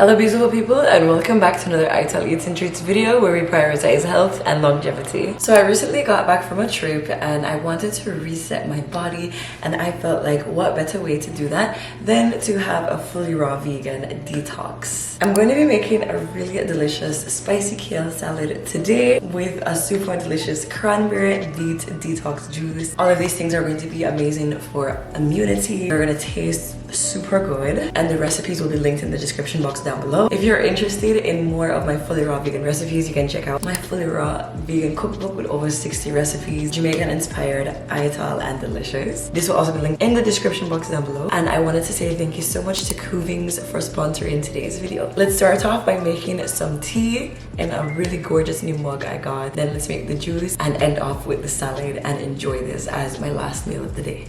Hello beautiful people, and welcome back to another I Tell Eats and Treats video where we prioritize health and longevity. So I recently got back from a trip and I wanted to reset my body, and I felt like what better way to do that than to have a fully raw vegan detox. I'm going to be making a really delicious spicy kale salad today with a super delicious cranberry beet detox juice. All of these things are going to be amazing for immunity. They're going to taste super good, and the recipes will be linked in the description box down below. If you're interested in more of my fully raw vegan recipes, you can check out my fully raw vegan cookbook with over 60 recipes, Jamaican inspired, ital and delicious. This will also be linked in the description box down below. And I wanted to say thank you so much to Cookbooks for sponsoring today's video. Let's start off by making some tea in a really gorgeous new mug I got. Then let's make the juice and end off with the salad and enjoy this as my last meal of the day.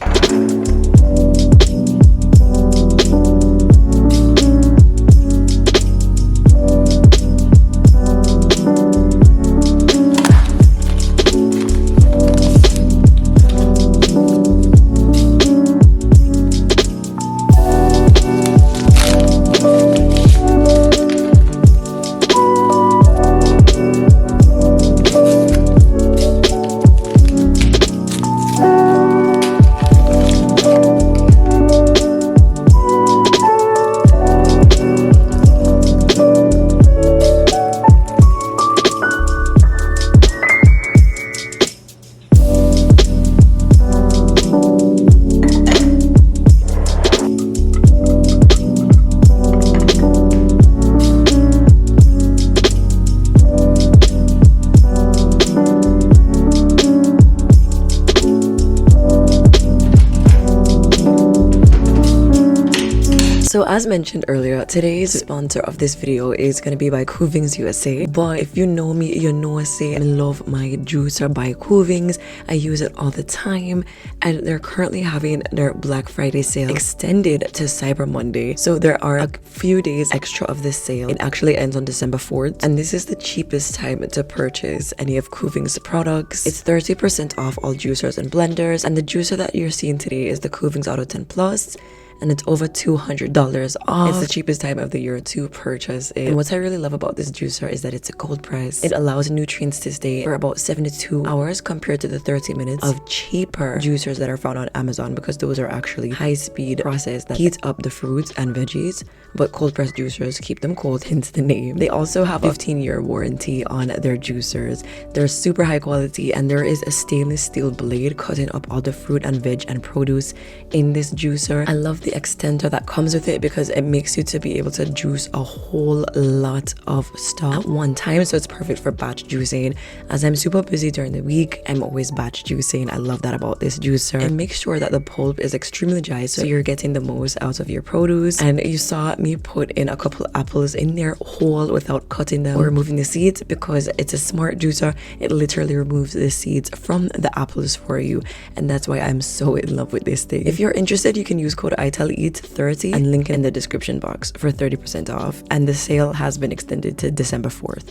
So as mentioned earlier, today's sponsor of this video is going to be by Cookbooks USA. But if you know me, you know I love my juicer by Cookbooks. I use it all the time, and they're currently having their Black Friday sale extended to Cyber Monday. So there are a few days extra of this sale. It actually ends on December 4th, and this is the cheapest time to purchase any of Cookbooks products. It's 30% off all juicers and blenders, and the juicer that you're seeing today is the Cookbooks Auto 10 Plus. And it's over $200 off. It's the cheapest time of the year to purchase it. And what I really love about this juicer is that it's a cold press. It allows nutrients to stay for about 72 hours compared to the 30 minutes of cheaper juicers that are found on Amazon, because those are actually high-speed process that heats up the fruits and veggies, but cold press juicers keep them cold, hence the name. They also have a 15-year warranty on their juicers. They're super high quality, and there is a stainless steel blade cutting up all the fruit and veg and produce in this juicer. I love the extender that comes with it because it makes you to be able to juice a whole lot of stuff at one time, so it's perfect for batch juicing. As I'm super busy during the week, I'm always batch juicing. I love that about this juicer. And make sure that the pulp is extremely dry so you're getting the most out of your produce. And you saw me put in a couple apples in there whole without cutting them or removing the seeds, because it's a smart juicer. It literally removes the seeds from the apples for you, and that's why I'm so in love with this thing. If you're interested, you can use code ITELLEAT30 and link it in the description box for 30% off, and the sale has been extended to December 4th.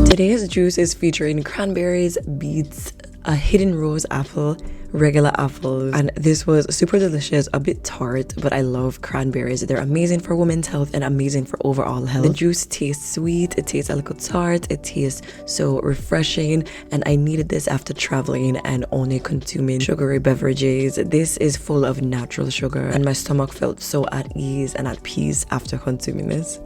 Today's juice is featuring cranberries, beets, a hidden rose apple, regular apples, and this was super delicious, a bit tart, but I love cranberries. They're amazing for women's health and amazing for overall health. The juice tastes sweet, it tastes a little tart, it tastes so refreshing, and I needed this after traveling and only consuming sugary beverages. This is full of natural sugar, and my stomach felt so at ease and at peace after consuming this.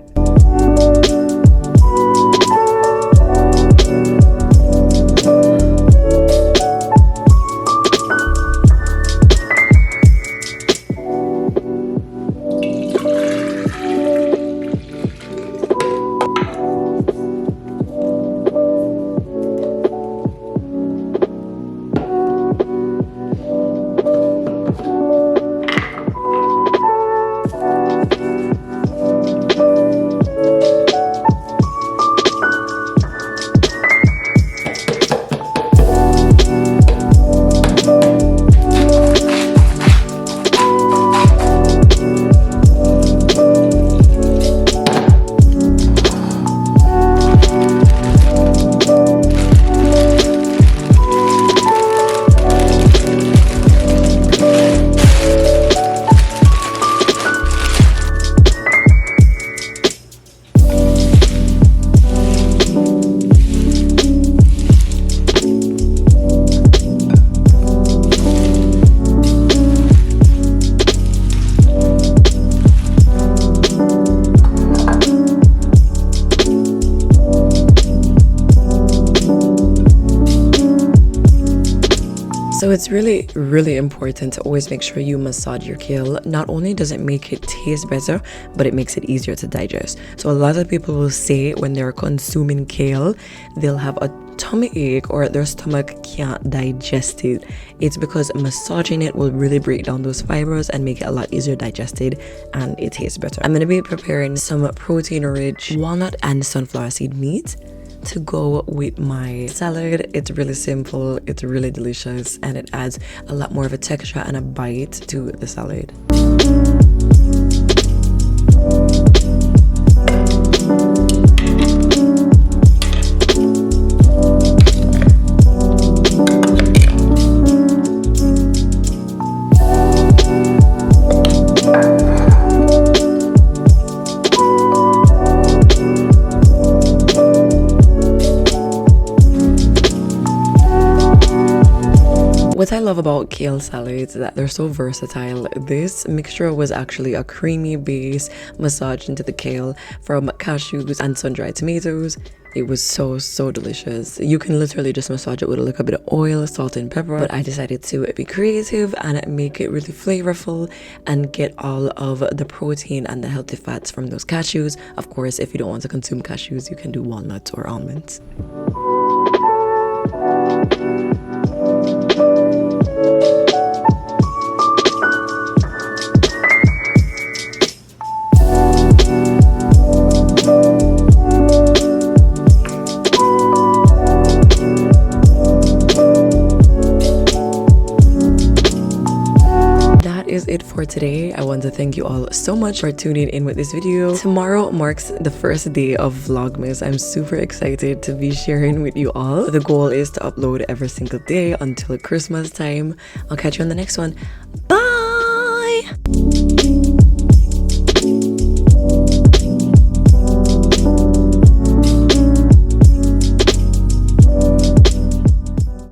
So it's really important to always make sure you massage your kale. Not only does it make it taste better, but it makes it easier to digest. So a lot of people will say when they're consuming kale, they'll have a tummy ache or their stomach can't digest it. It's because massaging it will really break down those fibers and make it a lot easier digested, and it tastes better. I'm going to be preparing some protein-rich walnut and sunflower seed meat to go with my salad. It's really simple, it's really delicious, and it adds a lot more of a texture and a bite to the salad. What I love about kale salads is that they're so versatile. This mixture was actually a creamy base massaged into the kale from cashews and sun-dried tomatoes. It was so delicious. You can literally just massage it with a little bit of oil, salt and pepper, but I decided to be creative and make it really flavorful and get all of the protein and the healthy fats from those cashews. Of course, if you don't want to consume cashews, you can do walnuts or almonds. Is it for today. I want to thank you all so much for tuning in with this video. Tomorrow marks the first day of Vlogmas. I'm super excited to be sharing with you all. The goal is to upload every single day until Christmas time. I'll catch you on the next one. Bye.